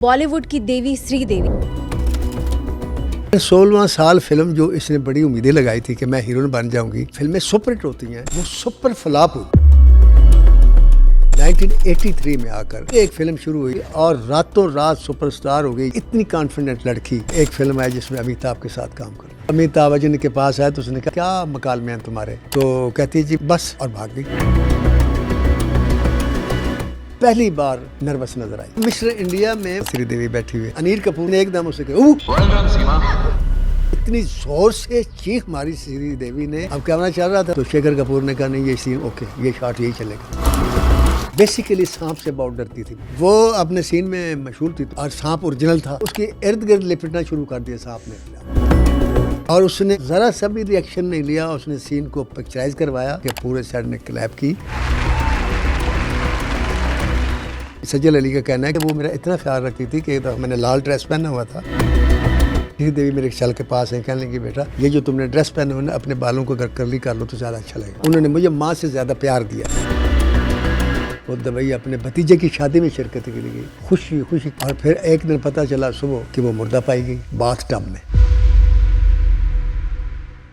बॉलीवुड की देवी श्रीदेवी। 16वां साल फिल्म जो इसने बड़ी उम्मीदें लगाई थी कि मैं हीरोइन बन जाऊंगी, फिल्में सुपरहिट होती हैं, वो सुपर फ्लॉप हुई। 1983 में आकर एक फिल्म शुरू हुई और रातों रात सुपरस्टार हो गई। इतनी कॉन्फिडेंट लड़की। एक फिल्म है जिसमें अमिताभ के साथ काम कर, अमिताभ बच्चन के पास आया तो उसने कहा क्या मकालमे हैं तुम्हारे, तो कहती है जी बस, और भाग गई। पहली बार नर्वस नजर आई। मिस्टर इंडिया में श्रीदेवी बैठी हुई, अनिल कपूर ने एकदम उसे कहा, इतनी जोर से चीख मारी श्रीदेवी ने। अब कैमरा चल रहा था तो शेखर कपूर ने कहा नहीं ये सीन ओके, ये शॉट यही चलेगा। बेसिकली सांप से बहुत डरती थी वो, अपने सीन में मशहूर थी और सांप ओरिजिनल था। उसके इर्द गिर्द लिपटना शुरू कर दिया सांप ने, और उसने जरा सा भी रिएक्शन नहीं लिया। उसने सीन को पिक्चराइज करवाया कि पूरे सेट ने क्लैप की। सज्जल अली का कहना है कि वो मेरा इतना ख्याल रखती थी कि तो मैंने लाल ड्रेस पहना हुआ था। श्रीदेवी मेरे चल के पास है, कहने लगी बेटा ये जो तुमने ड्रेस पहने हुए ना, अपने बालों को अगर कर्ली कर लो तो ज़्यादा अच्छा लगेगा। उन्होंने मुझे माँ से ज़्यादा प्यार दिया। वो दवाई अपने भतीजे की शादी में शिरकत के लिए गई, खुशी खुशी। और फिर एक दिन पता चला सुबह कि वो मुर्दा पाई गई बाथ टब में।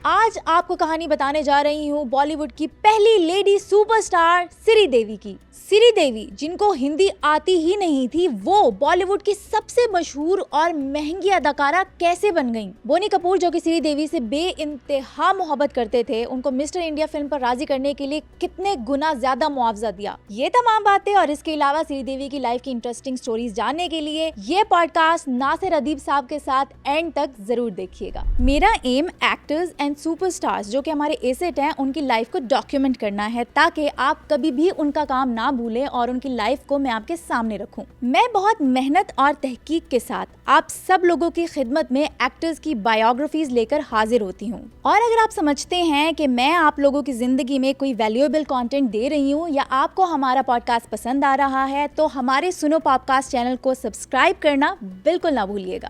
आज आपको कहानी बताने जा रही हूँ बॉलीवुड की पहली लेडी सुपरस्टार श्रीदेवी की। श्रीदेवी जिनको हिंदी आती ही नहीं थी, वो बॉलीवुड की सबसे मशहूर और महंगी अदाकारा कैसे बन गईं? बोनी कपूर जो कि श्रीदेवी से बेइंतहा मोहब्बत करते थे, उनको मिस्टर इंडिया फिल्म पर राजी करने के लिए कितने गुना ज्यादा मुआवजा दिया। ये तमाम बातें और इसके अलावा श्रीदेवी की लाइफ की इंटरेस्टिंग स्टोरीज जानने के लिए ये पॉडकास्ट नासिर अदीब साहब के साथ एंड तक जरूर देखिएगा। मेरा एम एक्टर्स एंड सुपरस्टार्स जो कि हमारे एसेट हैं, उनकी लाइफ को डॉक्यूमेंट करना है ताकि आप कभी भी उनका काम ना भूलें और उनकी लाइफ को मैं आपके सामने रखूं। मैं बहुत मेहनत और तहकीक के साथ आप सब लोगों की खिदमत में एक्टर्स की बायोग्राफीज लेकर हाजिर होती हूं। और अगर आप समझते हैं कि मैं आप लोगों की जिंदगी में कोई वैल्यूएबल कंटेंट दे रही हूं या आपको हमारा पॉडकास्ट पसंद आ रहा है, तो हमारे सुनो पॉडकास्ट चैनल को सब्सक्राइब करना बिल्कुल ना भूलिएगा।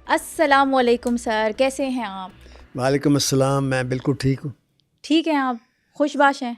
अस्सलाम वालेकुम सर, कैसे हैं आप? वालेकुम अस्सलाम, मैं बिल्कुल ठीक हूँ। ठीक है, आप खुशबाश हैं?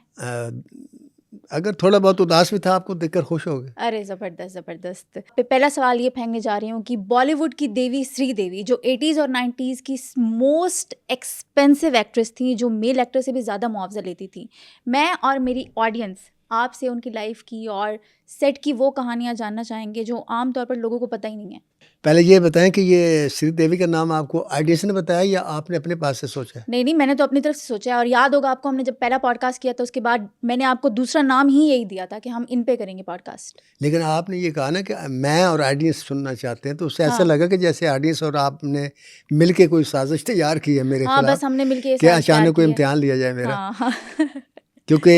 अगर थोड़ा बहुत उदास भी था, आपको देखकर खुश हो गए? अरे ज़बरदस्त ज़बरदस्त। पहला सवाल ये फेंकने जा रही हूँ कि बॉलीवुड की देवी श्रीदेवी जो 80s और 90s की मोस्ट एक्सपेंसिव एक्ट्रेस थी, जो मेल एक्टर से भी ज़्यादा मुआवजा लेती थी, मैं और मेरी ऑडियंस आपसे उनकी लाइफ की और सेट की वो कहानियाँ जानना चाहेंगे जो आमतौर पर लोगों को पता ही नहीं है। पहले ये बताएं कि ये श्रीदेवी का नाम आपको आइडियस ने बताया या आपने अपने पास से सोचा? नहीं, मैंने तो अपनी तरफ से सोचा है। और याद होगा आपको, हमने जब पहला पॉडकास्ट किया था उसके बाद मैंने आपको दूसरा नाम ही यही दिया था कि हम इन पे करेंगे पॉडकास्ट। लेकिन आपने ये कहा ना कि मैं और ऑडियंस सुनना चाहते हैं, तो उससे ऐसा लगा कि जैसे ऑडियंस और आपने मिलके कोई साजिश तैयार की है मेरे खिलाफ। बस हमने मिलके कि अचानक कोई इम्तिहान लिया जाए मेरा। हाँ। क्योंकि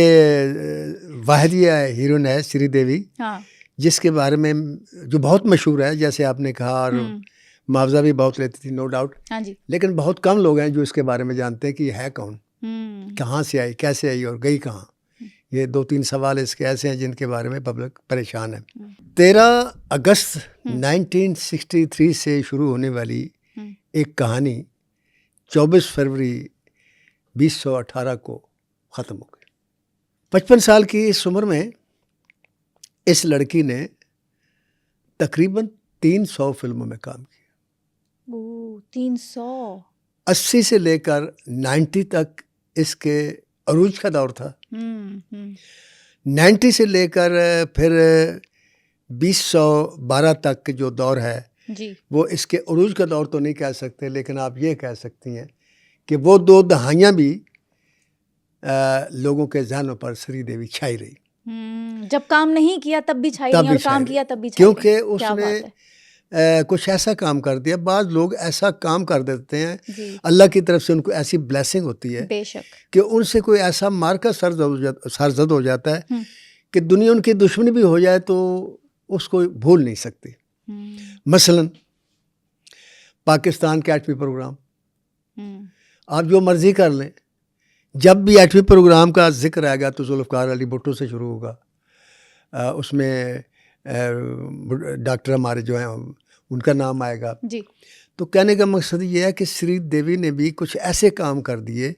वाहिदिया हीरोइन है श्रीदेवी, जिसके बारे में जो बहुत मशहूर है, जैसे आपने कहा, और मुआवजा भी बहुत लेती थी, नो डाउट। हाँ जी। लेकिन बहुत कम लोग हैं जो इसके बारे में जानते हैं कि ये है कौन, कहाँ से आई, कैसे आई और गई कहाँ। ये 2-3 सवाल इसके ऐसे हैं जिनके बारे में पब्लिक परेशान है। 13 अगस्त 1963 से शुरू होने वाली एक कहानी 24 फरवरी 2018 को ख़त्म हो गई। 55 साल की इस उम्र में इस लड़की ने तकरीबन 300 फिल्मों में काम किया। 300? 80 से लेकर 90 तक इसके अरूज का दौर था। 90 से लेकर फिर 2012 तक जो दौर है जी, वो इसके अरूज का दौर तो नहीं कह सकते, लेकिन आप ये कह सकती हैं कि वो 2 दहाइयाँ भी लोगों के जहनों पर श्रीदेवी छाई रही। जब काम नहीं किया तब भी छाई रही और काम किया तब भी छाई क्योंकि रही। उसने कुछ ऐसा काम कर दिया। बाज़ लोग ऐसा काम कर देते हैं, अल्लाह की तरफ से उनको ऐसी ब्लेसिंग होती है बेशक कि उनसे कोई ऐसा मार्का सरजद हो जाता है कि दुनिया उनकी दुश्मनी भी हो जाए तो उसको भूल नहीं सकती। मसलन पाकिस्तान के 8वीं प्रोग्राम, आप जो मर्जी कर लें, जब भी 8वीं प्रोग्राम का जिक्र आएगा तो जुल्फ़िकार अली भुट्टो से शुरू होगा। उसमें डॉक्टर हमारे जो हैं उनका नाम आएगा जी। तो कहने का मकसद ये है कि श्रीदेवी ने भी कुछ ऐसे काम कर दिए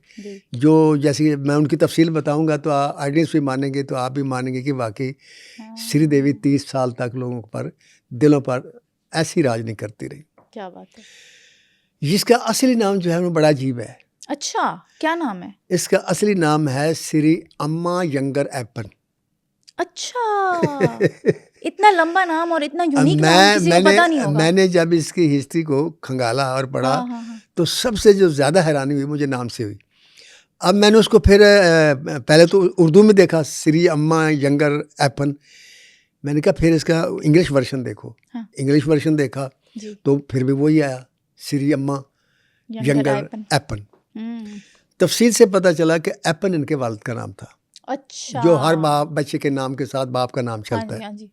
जो, जैसे मैं उनकी तफसील बताऊंगा तो ऑडियंस भी मानेंगे, तो आप भी मानेंगे कि वाकई श्रीदेवी 30 साल तक लोगों पर दिलों पर ऐसी राज नहीं करती रही। क्या बात है। जिसका असली नाम जो है वो बड़ा अजीब है। अच्छा, क्या नाम है? इसका असली नाम है श्री अम्मा यंगर एप्पन। अच्छा इतना लंबा नाम और इतना यूनिक नाम किसी को पता नहीं होगा। मैंने जब इसकी हिस्ट्री को खंगाला और पढ़ा, हाँ। तो सबसे जो ज़्यादा हैरानी हुई मुझे नाम से हुई। अब मैंने उसको फिर पहले तो उर्दू में देखा, श्री अम्मा यंगर एप्पन। मैंने कहा फिर इसका इंग्लिश वर्जन देखो। हाँ। इंग्लिश वर्जन देखा तो फिर भी वही आया, श्री अम्मा यंगर एप्पन। तफसील से पता चला कि एप्पन इनके वालिद का नाम था। अच्छा। जो हर बच्चे के नाम के साथ बाप का नाम चलता है। हाँ जी।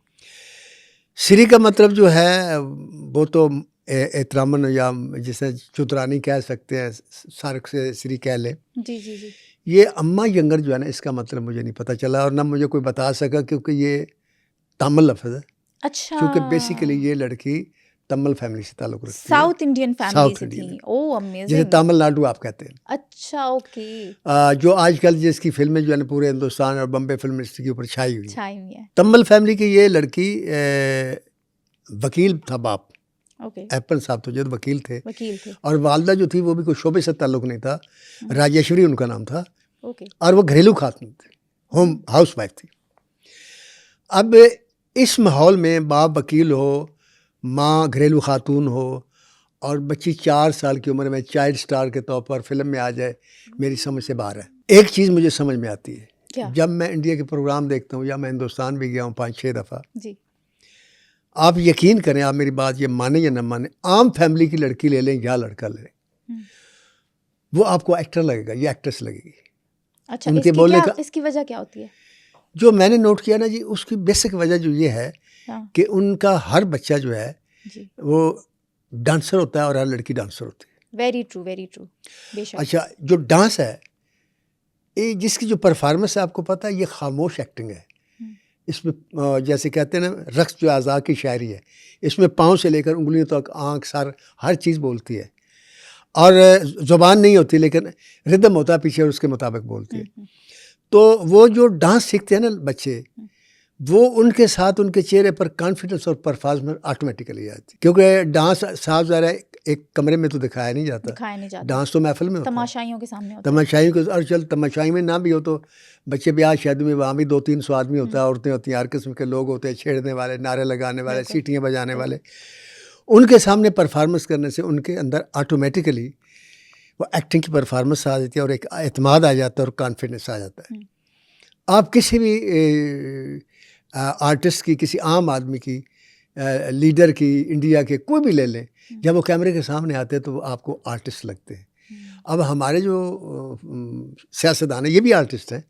श्री का मतलब जो है वो तो एहतरामन या जिसे चुतरानी कह सकते हैं, सार्क से श्री कह लें। जी। ये अम्मा यंगर जो है ना, इसका मतलब मुझे नहीं पता चला और ना मुझे कोई बता सका, क्योंकि ये तमिल लफ्ज़ है। अच्छा। क्योंकि बेसिकली ये लड़की तमिल फैमिली से ताल्लुक रखती है, साउथ इंडियन फैमिली से थी। ओह अमेजिंग। जैसे तमिलनाडु आप कहते हैं। अच्छा, ओके। जो आजकल जिसकी फिल्में जो है ना पूरे हिंदुस्तान और बम्बे फिल्म इंडस्ट्री के ऊपर छाई हुई है। तमिल फैमिली की ये लड़की, वकील था बाप। ओके। एप्पन साहब तो जो वकील थे। और वालदा जो थी वो भी कोई शोबे से ताल्लुक नहीं था, राजेश्वरी उनका नाम था। ओके। और वो घरेलू खातून थी, होम हाउस वाइफ थी। अब इस माहौल में बाप वकील हो, माँ घरेलू खातून हो और बच्ची 4 साल की उम्र में चाइल्ड स्टार के तौर पर फिल्म में आ जाए, मेरी समझ से बाहर है। एक चीज़ मुझे समझ में आती है, क्या? जब मैं इंडिया के प्रोग्राम देखता हूँ, या मैं हिंदुस्तान भी गया हूँ 5-6 दफ़ा जी। आप यकीन करें, आप मेरी बात ये माने या न माने, आम फैमिली की लड़की ले लें या लड़का ले लें, वो आपको एक्टर लगेगा या एक्ट्रेस लगेगी। अच्छा, उनके बोलने का इसकी वजह क्या होती है? जो मैंने नोट किया ना जी, उसकी बेसिक वजह जो ये है कि उनका हर बच्चा जो है वो डांसर होता है और हर लड़की डांसर होती है। वेरी ट्रू, वेरी ट्रू, बेशक। अच्छा, जो डांस है, ये जिसकी जो परफॉर्मेंस है, आपको पता है ये खामोश एक्टिंग है। इसमें जैसे कहते हैं ना, रक्स जो आज़ा की शायरी है, इसमें पाँव से लेकर उंगलियों तक, आँख, सर, हर चीज़ बोलती है और ज़ुबान नहीं होती, लेकिन रिदम होता है पीछे और उसके मुताबिक बोलती है। तो वो जो डांस सीखते हैं ना बच्चे, वो उनके साथ उनके चेहरे पर कॉन्फिडेंस और परफॉर्मेंस ऑटोमेटिकली आती है, क्योंकि डांस साफ ज़रा एक कमरे में तो दिखाया नहीं जाता। डांस तो महफिल में होता है, तमाशाइयों के सामने होता है। तमाशाइयों के, और चल तमाशाई में ना भी हो तो बच्चे ब्याह शादी में वहाँ भी 200-300 आदमी होता है, औरतें होती हैं, हर किस्म के लोग होते हैं, छेड़ने वाले, नारे लगाने वाले, सीटियाँ बजाने वाले। उनके सामने परफॉर्मेंस करने से उनके अंदर ऑटोमेटिकली वो एक्टिंग की परफॉर्मेंस आ जाती है और एक एतमाद आ जाता है और कॉन्फिडेंस आ जाता है। आप किसी भी आर्टिस्ट की, किसी आम आदमी की, लीडर की, इंडिया के कोई भी ले लें, जब वो कैमरे के सामने आते हैं तो वो आपको आर्टिस्ट लगते हैं। अब हमारे जो सियासतदान है, ये भी आर्टिस्ट हैं,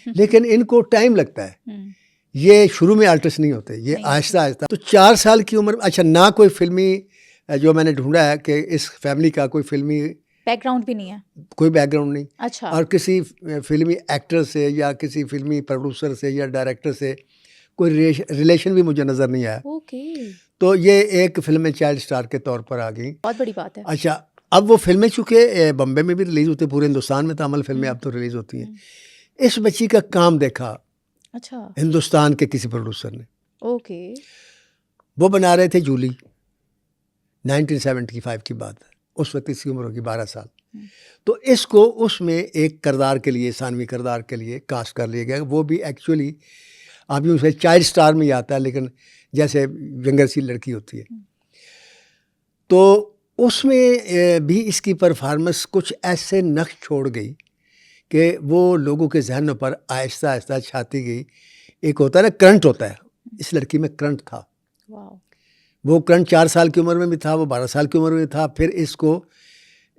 लेकिन इनको टाइम लगता है। ये शुरू में आर्टिस्ट नहीं होते, ये आहिस्ता आहिस्ता। तो 4 साल की उम्र, अच्छा, ना कोई फिल्मी, जो मैंने ढूंढा है कि इस फैमिली का कोई फिल्मी बैकग्राउंड भी नहीं है, कोई बैकग्राउंड नहीं। अच्छा। और किसी फिल्मी एक्टर से या किसी फिल्मी प्रोड्यूसर से या डायरेक्टर से कोई रिलेशन भी मुझे नज़र नहीं आया। ओके। तो ये एक फिल्म में चाइल्ड स्टार के तौर पर आ गई, बहुत बड़ी बात है। अच्छा, अब वो फिल्में चूँकि बम्बे में भी रिलीज़ होती है, पूरे हिंदुस्तान में तमिल फिल्में अब तो रिलीज़ होती हैं। इस बच्ची का काम देखा, अच्छा, हिंदुस्तान के किसी प्रोड्यूसर ने। ओके। वो बना रहे थे जूली, 1975 की बात है, उस वक्त इसकी उम्र होगी 12 साल। तो इसको उसमें एक किरदार के लिए, सानवी किरदार के लिए कास्ट कर लिया गया। वो भी एक्चुअली अभी उसे चाइल्ड स्टार में ही आता है, लेकिन जैसे यंगर सी लड़की होती है। तो उसमें भी इसकी परफॉर्मेंस कुछ ऐसे नक्श छोड़ गई कि वो लोगों के जहनों पर आहिस्ता आहिस्ता छाती गई। एक होता है ना, करंट होता है, इस लड़की में करंट था। वो करंट 4 साल की उम्र में भी था, वो 12 साल की उम्र में था। फिर इसको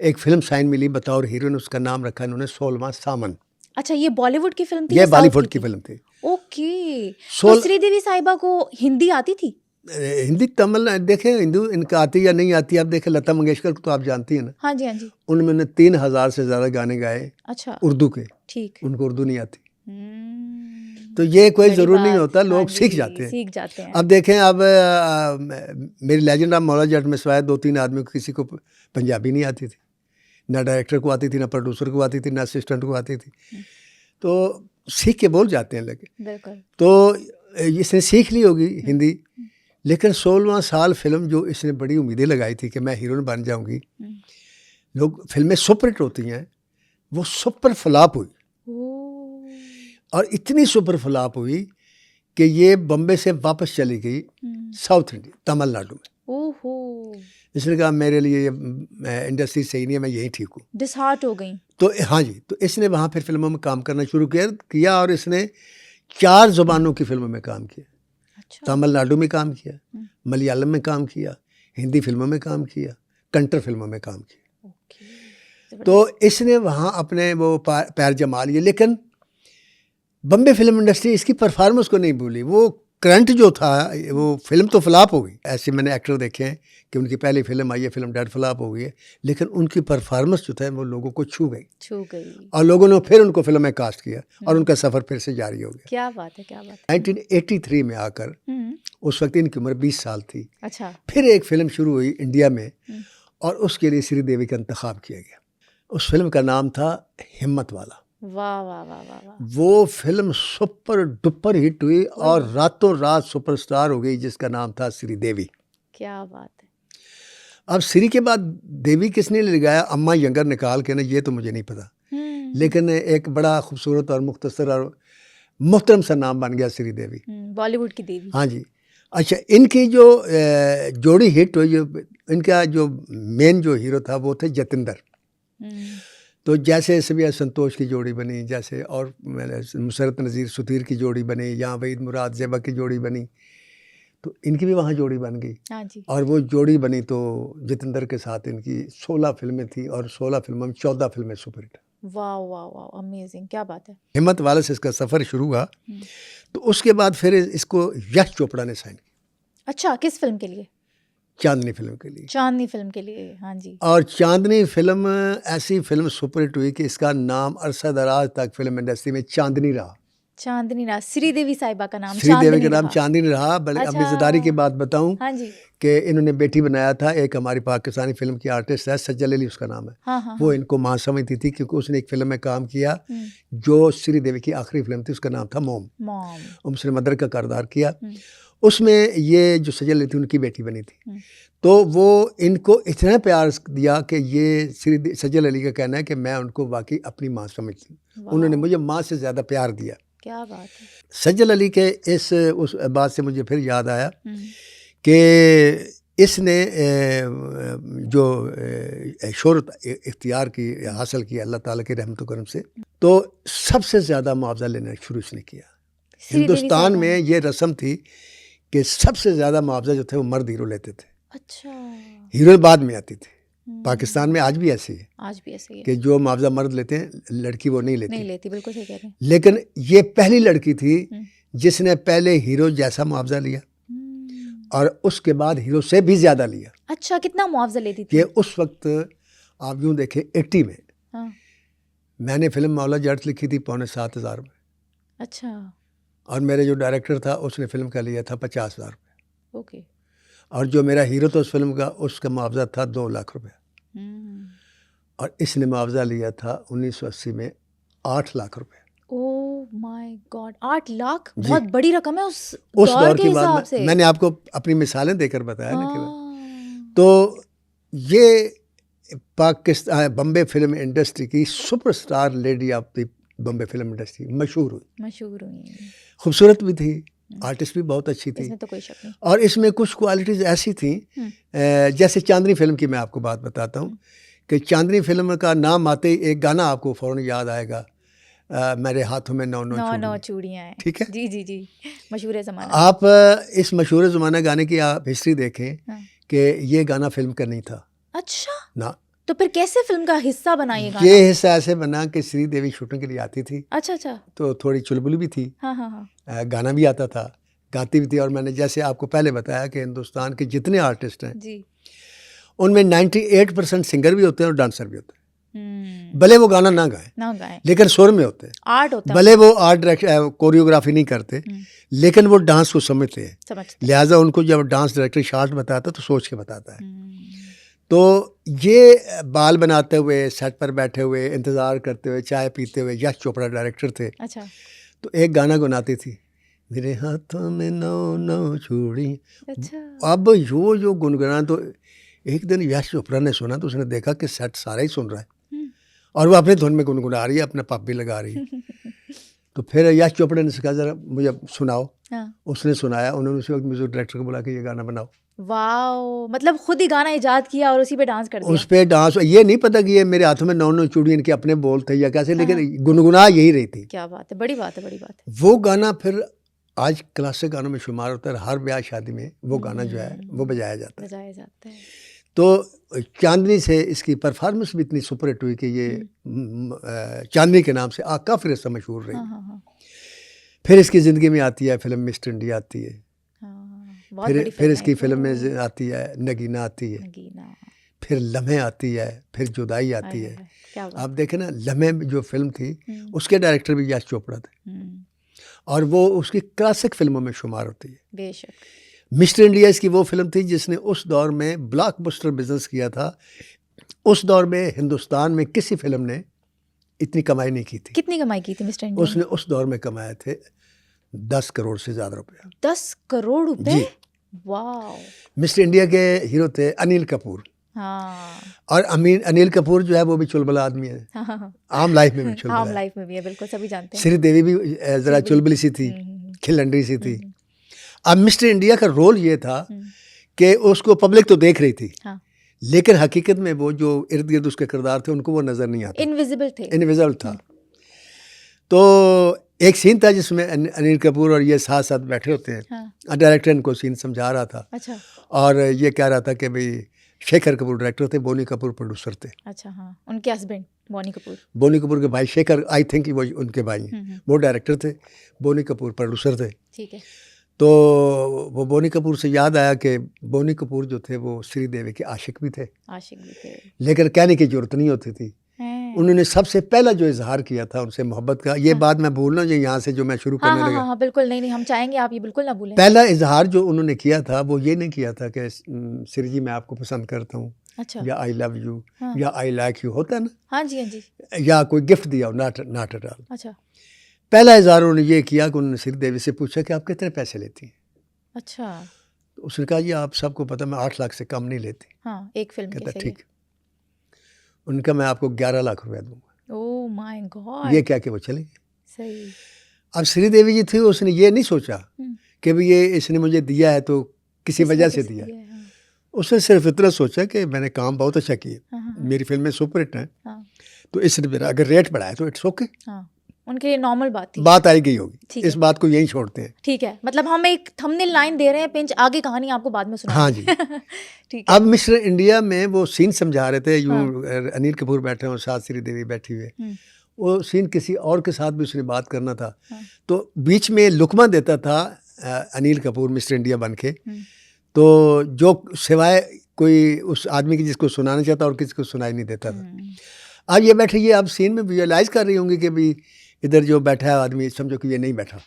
एक फिल्म साइन मिली बतौर हीरोइन, उसका नाम रखा इन्होंने सोलमा सामन। अच्छा, ये बॉलीवुड की फिल्म थी? ये बॉलीवुड की फिल्म थी। ओके। तो श्रीदेवी साहिबा को हिंदी आती थी? हिंदी तमिल देखें, हिंदू इनका आती या नहीं आती, आप देखें लता मंगेशकर को तो आप जानती हैं ना। हाँ जी, हाँ जी। उन्होंने 3000 से ज़्यादा गाने गाए, अच्छा, उर्दू के। ठीक। उनको उर्दू नहीं आती। तो ये कोई बड़ी ज़रूरी नहीं बात। होता, लोग हाँ सीख जी, जाते हैं। सीख जाते हैं। अब देखें, अब मेरी लेजेंड ऑफ मौला जट में सिवाय 2-3 आदमियों को किसी को पंजाबी नहीं आती थी, ना डायरेक्टर को आती थी, ना प्रोड्यूसर को आती थी, ना असिस्टेंट को आती थी। तो सीख के बोल जाते हैं लगे। बिल्कुल। तो इसने सीख ली होगी हिंदी, लेकिन 16वां साल फिल्म जो इसने बड़ी उम्मीदें लगाई थी कि मैं हीरोइन बन जाऊंगी, लोग फिल्में सुपरहिट होती हैं, वो सुपर फ्लॉप हुई। और इतनी सुपर फ्लॉप हुई कि ये बम्बे से वापस चली गई साउथ इंडिया, तमिलनाडु में। ओहो, इसने कहा मेरे लिए ये इंडस्ट्री सही नहीं है, मैं यहीं ठीक हूँ। डिसहार्ट हो गई। तो हाँ जी, तो इसने वहाँ फिर फिल्मों में काम करना शुरू किया और इसने 4 ज़ुबानों की फिल्मों में काम किया। अच्छा। तमिलनाडु में काम किया, मलयालम में काम किया, हिंदी फिल्मों में काम किया, कंटर फिल्मों में काम किया। ओके। तो इसने वहाँ अपने वो पैर जमा लिए, लेकिन बम्बे फिल्म इंडस्ट्री इसकी परफॉर्मेंस को नहीं भूली। वो करंट जो था, वो फिल्म तो फ्लॉप हो गई। ऐसे मैंने एक्टर देखे हैं कि उनकी पहली फिल्म आई है, फिल्म डेड फ्लॉप हो गई है, लेकिन उनकी परफॉर्मेंस जो था वो लोगों को छू गई और लोगों ने फिर उनको फिल्म में कास्ट किया और उनका सफ़र फिर से जारी हो गया। क्या बात है, क्या बात है। 1983 में आकर, उस वक्त इनकी उम्र 20 साल थी। अच्छा। फिर एक फिल्म शुरू हुई इंडिया में और उसके लिए श्रीदेवी का इंतखाब किया गया। उस फिल्म का नाम था हिम्मत वाला। वाह वाह वाह वाह वाह। वो फिल्म सुपर डुपर हिट हुई और रातों रात सुपरस्टार हो गई, जिसका नाम था श्रीदेवी। क्या बात है। अब श्री के बाद देवी किसने लगाया, अम्मा यंगर निकाल के ना, ये तो मुझे नहीं पता, लेकिन एक बड़ा खूबसूरत और मुख्तसर और मोहतरम सा नाम बन गया श्रीदेवी, बॉलीवुड की देवी। हाँ जी। अच्छा, इनकी जो जोड़ी हिट हुई, जो इनका जो मेन जो हीरो था वो थे जतिंदर। तो जैसे सबिया संतोष की जोड़ी बनी, जैसे और मुसरत नज़ीर सुधीर की जोड़ी बनी, यहाँ वहीद मुराद ज़ेबा की जोड़ी बनी, तो इनकी भी वहाँ जोड़ी बन गई। हाँ जी। और वो जोड़ी बनी तो जितेंद्र के साथ इनकी 16 फिल्में थी और 16 फिल्मों में 14 फिल्में सुपरहिट। वाह वाह वाह, अमेजिंग, क्या बात है। हिम्मत वाले से इसका सफ़र शुरू हुआ। तो उसके बाद फिर इसको यश चोपड़ा ने साइन किया। अच्छा, किस फिल्म के लिए? चांदनी फिल्म के लिए। चांदनी फिल्म के लिए, हाँ जी। और चांदनी फिल्म ऐसी फिल्म सुपरहिट हुई कि इसका नाम अरसा दराज तक फिल्म इंडस्ट्री में चांदनी रहा। चांदनी राज, श्रीदेवी साहिबा का नाम श्रीदेवी का नाम चांदनी रहा। बल्कि अच्छा। अपनी ज़िदारी की बात बताऊं, हाँ जी। कि इन्होंने बेटी बनाया था, एक हमारी पाकिस्तानी फिल्म की आर्टिस्ट है, सज्जल अली उसका नाम है। हाँ, वो इनको मां समझती थी क्योंकि उसने एक फिल्म में काम किया जो श्रीदेवी की आखिरी फिल्म थी, उसका नाम था मॉम। उसने मदर का किरदार किया। उसमें ये जो सज्जल अली थी उनकी बेटी बनी थी। तो वो इनको इतना प्यार दिया कि ये सज्जल अली का कहना है कि मैं उनको वाकई अपनी माँ समझती हूँ। उन्होंने मुझे माँ से ज़्यादा प्यार दिया। क्या बात है। सज्जल अली के उस बात से मुझे फिर याद आया कि इसने जो शोहरत इख्तियार की, हासिल की अल्लाह ताला के रहमत करम से, तो सबसे ज़्यादा मुआवजा लेना शुरू इसने किया। हिंदुस्तान में ये रस्म थी कि सबसे ज़्यादा मुआवजा जो थे वो मर्द हीरो लेते थे। अच्छा। हीरो बाद में आती थी। पाकिस्तान में आज भी ऐसे ही है, आज भी ऐसे ही है कि जो मुआवजा मर्द लेते हैं लड़की वो नहीं लेती। बिल्कुल सही कह रहे हैं। लेकिन ये पहली लड़की थी जिसने पहले हीरो जैसा मुआवजा लिया और उसके बाद हीरो से भी ज़्यादा लिया। अच्छा, कितना मुआवजा लेती थी? ये उस वक्त आप यूँ देखें 80 में। हाँ। मैंने फिल्म मौला जट लिखी थी 7,500 में। अच्छा। और मेरे जो डायरेक्टर था उसने फिल्म का लिया था 50,000 रुपये। ओके। और जो मेरा हीरो था उस फिल्म का, उसका मुआवजा था 2 लाख रुपये। और इसने मुआवजा लिया था 1980 में 8 लाख रुपये। ओह माय गॉड, 8 लाख बहुत बड़ी रकम है उस दौर के की हिसाब बात से। मैंने आपको अपनी मिसालें देकर बताया ना कि तो ये पाकिस्तान बम्बे फिल्म इंडस्ट्री की superstar lady of the Bombay film industry मशहूर हुई। खूबसूरत भी थी, आर्टिस्ट भी बहुत अच्छी थी, इसमें तो कोई शक नहीं। और इसमें कुछ क्वालिटीज़ ऐसी थी, जैसे चांदनी फिल्म की मैं आपको बात बताता हूँ कि चांदनी फिल्म का नाम आते ही एक गाना आपको फ़ौरन याद आएगा, मेरे हाथों में 9 चूड़ियाँ हैं। ठीक है जी जी जी, मशहूर ज़माना। आप इस मशहूर ज़माना गाने की आप हिस्ट्री देखें कि ये गाना फिल्म का नहीं था। अच्छा ना, तो फिर कैसे फिल्म का हिस्सा बना ये गाना? ये हिस्सा ऐसे बना कि श्रीदेवी शूटिंग के लिए आती थी। अच्छा। तो थोड़ी चुलबुली भी थी। हाँ। गाना भी आता था, गाती भी थी। और मैंने जैसे आपको पहले बताया कि हिंदुस्तान के जितने आर्टिस्ट हैं जी, उनमें 98% सिंगर भी होते हैं और डांसर भी होते हैं। भले वो गाना ना गाएं लेकिन सुर में होते हैं, आर्ट होता है, भले वो आर्ट डायरेक्टर कोरियोग्राफी नहीं करते लेकिन वो डांस को समझते हैं, लिहाजा उनको जब डांस डायरेक्टर शॉट बताता है तो सोच के बताता है। तो ये बाल बनाते हुए सेट पर बैठे हुए इंतज़ार करते हुए चाय पीते हुए यश चोपड़ा डायरेक्टर थे। अच्छा। तो एक गाना गुनाती थी, मेरे हाथों में 9 चूड़ी। अच्छा। अब जो गुनगुना, तो एक दिन यश चोपड़ा ने सुना तो उसने देखा कि सेट सारा ही सुन रहा है और वो अपने धुन में गुनगुना रही है, अपना पप भी लगा रही है। तो फिर यश चोपड़ा ने कहा जरा मुझे सुनाओ। उसने सुनाया, उन्होंने उसी वक्त म्यूजिक डायरेक्टर को बोला कि ये गाना बनाओ। वाओ, मतलब खुद ही गाना इजाद किया और उसी पे डांस कर दिया। उस पे डांस, ये नहीं पता कि ये मेरे हाथों में 9 चूड़ी इनके अपने बोल थे या कैसे, लेकिन गुनगुना यही रही थी। क्या बात है, बड़ी बात है, बड़ी बात है। वो गाना फिर आज क्लासिक गानों में शुमार होता है, हर ब्याह शादी में वो गाना जो है वो बजाया जाता है। तो चांदनी से इसकी परफॉर्मेंस भी इतनी सुपर हिट हुई कि ये चांदनी के नाम से काफ़ी रस्म मशहूर रही। फिर इसकी ज़िंदगी में आती है फिल्म मिस्टर इंडिया आती है, फिर इसकी फिल्म में आती है नगीना आती है, फिर लम्हे आती है, फिर जुदाई आती है। आप देखें ना, लम्हे जो फिल्म थी उसके डायरेक्टर भी यश चोपड़ा थे और वो उसकी क्लासिक फिल्मों में शुमार होती है। बेशक। मिस्टर इंडिया इसकी वो फिल्म थी जिसने उस दौर में ब्लॉकबस्टर बिजनेस किया था। उस दौर में हिंदुस्तान में किसी फिल्म ने इतनी कमाई नहीं की थी। कितनी कमाई की थी मिस्टर इंडिया? उसने उस दौर में कमाए थे 10 करोड़ से ज़्यादा रुपया। 10 करोड़ रुपए? वाह। मिस्टर इंडिया के हीरो थे अनिल कपूर। हाँ। और अनिल कपूर जो है वो भी चुलबुला आदमी है। आम लाइफ में भी चुलबुला, आम लाइफ में भी है, बिल्कुल सभी जानते हैं। श्रीदेवी भी ज़रा चुलबुली सी थी, खिलंडरी सी थी। अब मिस्टर इंडिया का रोल ये था कि उसको पब्लिक तो देख रही थी, लेकिन हकीकत में वो जो इर्द गिर्द उसके किरदार थे उनको वो नज़र नहीं आते, इनविजिबल था। तो एक सीन था जिसमें अनिल कपूर और ये साथ साथ बैठे होते हैं। डायरेक्टर इनको सीन समझा रहा था। अच्छा। और ये कह रहा था कि भाई शेखर कपूर डायरेक्टर थे, बोनी कपूर प्रोड्यूसर थे। अच्छा। हाँ, उनके हस्बैंड बोनी कपूर के भाई शेखर, आई थिंक वो उनके भाई हैं, वो डायरेक्टर थे, बोनी कपूर प्रोड्यूसर थे। ठीक है। तो वो बोनी कपूर से याद आया कि बोनी कपूर जो थे वो श्रीदेवी के आशिक भी थे, लेकिन कहने की जरूरत नहीं होती थी। उन्होंने सबसे पहला जो इजहार किया था उनसे मोहब्बत का, ये बात मैं भूलना जो यहाँ से जो मैं शुरू करने लगा। हाँ, बिल्कुल नहीं, हम चाहेंगे आप ये बिल्कुल ना भूलें। पहला इजहार जो उन्होंने किया था वो ये नहीं किया था कि श्री जी मैं आपको पसंद करता हूँ। अच्छा। या आई लव यू या आई लाइक यू होता है ना। हाँ जी, हाँ जी। या कोई गिफ्ट दिया, नॉट एट ऑल। अच्छा। पहला इजहार उन्होंने ये किया कि उन्होंने श्रीदेवी से पूछा कि आप कितने पैसे लेती हैं। अच्छा। तो उसने कहा ये आप सबको पता मैं 8 लाख से कम नहीं लेती। हाँ, एक फिल्म के। कहता ठीक। उनका मैं आपको 11 लाख रुपया दूंगा। Oh my God. ये क्या कि वो चली। सही। अब श्रीदेवी जी थी, उसने ये नहीं सोचा कि भाई ये इसने मुझे दिया है तो किसी वजह से दिया है। उसने सिर्फ इतना सोचा कि मैंने काम बहुत अच्छा किया, मेरी फिल्में सुपर हिट हैं, तो इसने मेरा अगर रेट बढ़ाया तो इट्स ओके। उनके लिए नॉर्मल बात थी, बात आई गई होगी, इस बात को यही छोड़ते हैं। ठीक है, मतलब हम एक थंबनेल लाइन दे रहे हैं, पिंच आगे कहानी आपको बाद में सुनाएंगे। हाँ जी। ठीक है। अब मिस्टर इंडिया में वो सीन समझा रहे थे, यूँ अनिल कपूर बैठे और साथ श्रीदेवी बैठी हुई है। वो सीन किसी और के साथ भी उसने बात करना था, तो बीच में लुकमा देता था अनिल कपूर मिस्टर इंडिया बन के, तो जो सिवाय कोई उस आदमी की जिसको सुनाना चाहता और किसी को सुनाई नहीं देता था। अब ये बैठे, ये आप सीन में विजुअलाइज कर रही होंगी कि भी इधर जो बैठा है आदमी समझो कि ये नहीं बैठा,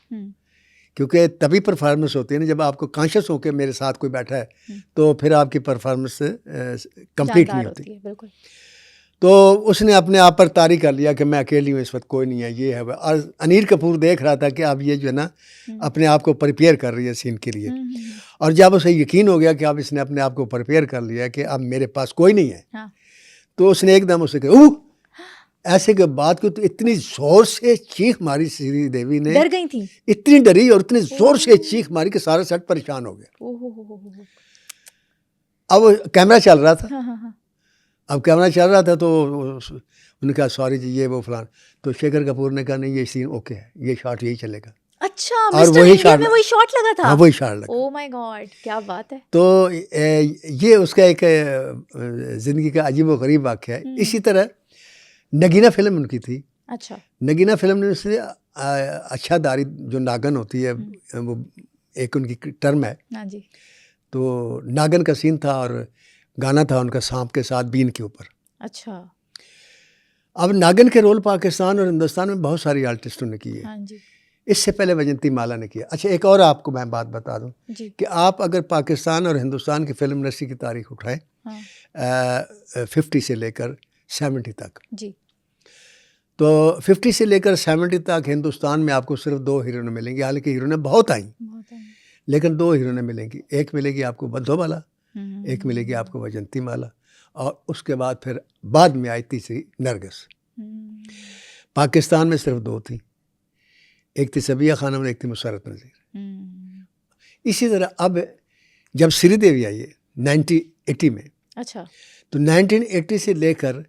क्योंकि तभी परफॉर्मेंस होती है ना जब आपको कॉन्शियस हो के मेरे साथ कोई बैठा है, तो फिर आपकी परफॉर्मेंस कंप्लीट नहीं होती। बिल्कुल। तो उसने अपने आप पर तारी कर लिया कि मैं अकेली हूँ, इस वक्त कोई नहीं है, ये है। और अनिल कपूर देख रहा था कि अब ये जो है ना अपने आप को प्रिपेयर कर रही है सीन के लिए, और जब उसे यकीन हो गया कि अब इसने अपने आप को प्रिपेयर कर लिया कि अब मेरे पास कोई नहीं है, तो उसने एकदम उसे कहा ऐसे के बाद को, तो इतनी जोर से चीख मारी श्रीदेवी ने, डर गई थी, इतनी डरी और इतनी जोर से चीख मारी कि सारा सेट परेशान हो गया। अब कैमरा चल रहा था, अब कैमरा चल रहा था तो उन्होंने कहा सॉरी जी ये वो फलान, तो शेखर कपूर ने कहा नहीं ये सीन ओके है, ये शॉट यही चलेगा। अच्छा, और वही शॉट लगा था। हाँ, वही शॉट लगा। ओह माय गॉड, क्या बात है। तो ये उसका एक जिंदगी का अजीब व गरीब वाक़या है। इसी तरह नगीना फिल्म उनकी थी। अच्छा। नगीना फिल्म ने उससे अच्छा दारी जो नागन होती है, वो एक उनकी टर्म है। हाँ जी। तो नागन का सीन था और गाना था उनका सांप के साथ बीन के ऊपर। अच्छा। अब नागिन के रोल पाकिस्तान और हिंदुस्तान में बहुत सारी आर्टिस्टों ने किए। हाँ जी इससे पहले वैजयंती माला ने किया। अच्छा, एक और आपको मैं बात बता दूं जी कि आप अगर पाकिस्तान और हिंदुस्तान की फिल्म इंडस्ट्री की तारीख उठाएं हाँ 50 से लेकर 70 तक, जी तो 50 से लेकर 70 तक हिंदुस्तान में आपको सिर्फ 2 हीरोइनें मिलेंगी। हालांकि हीरोइनें बहुत आई, बहुत है। लेकिन 2 हीरोइनें मिलेंगी। एक मिलेगी आपको बंधोबाला, हम्म, एक मिलेगी आपको वैजयंती माला, और उसके बाद फिर बाद में आई तीसरी नरगिस। हम्म, पाकिस्तान में सिर्फ 2 थी, एक थी सबिया खानम और एक थी मुसर्रत नज़ीर। हम्म, इसी तरह अब जब श्रीदेवी आई है 1980 में, अच्छा तो 1980 से लेकर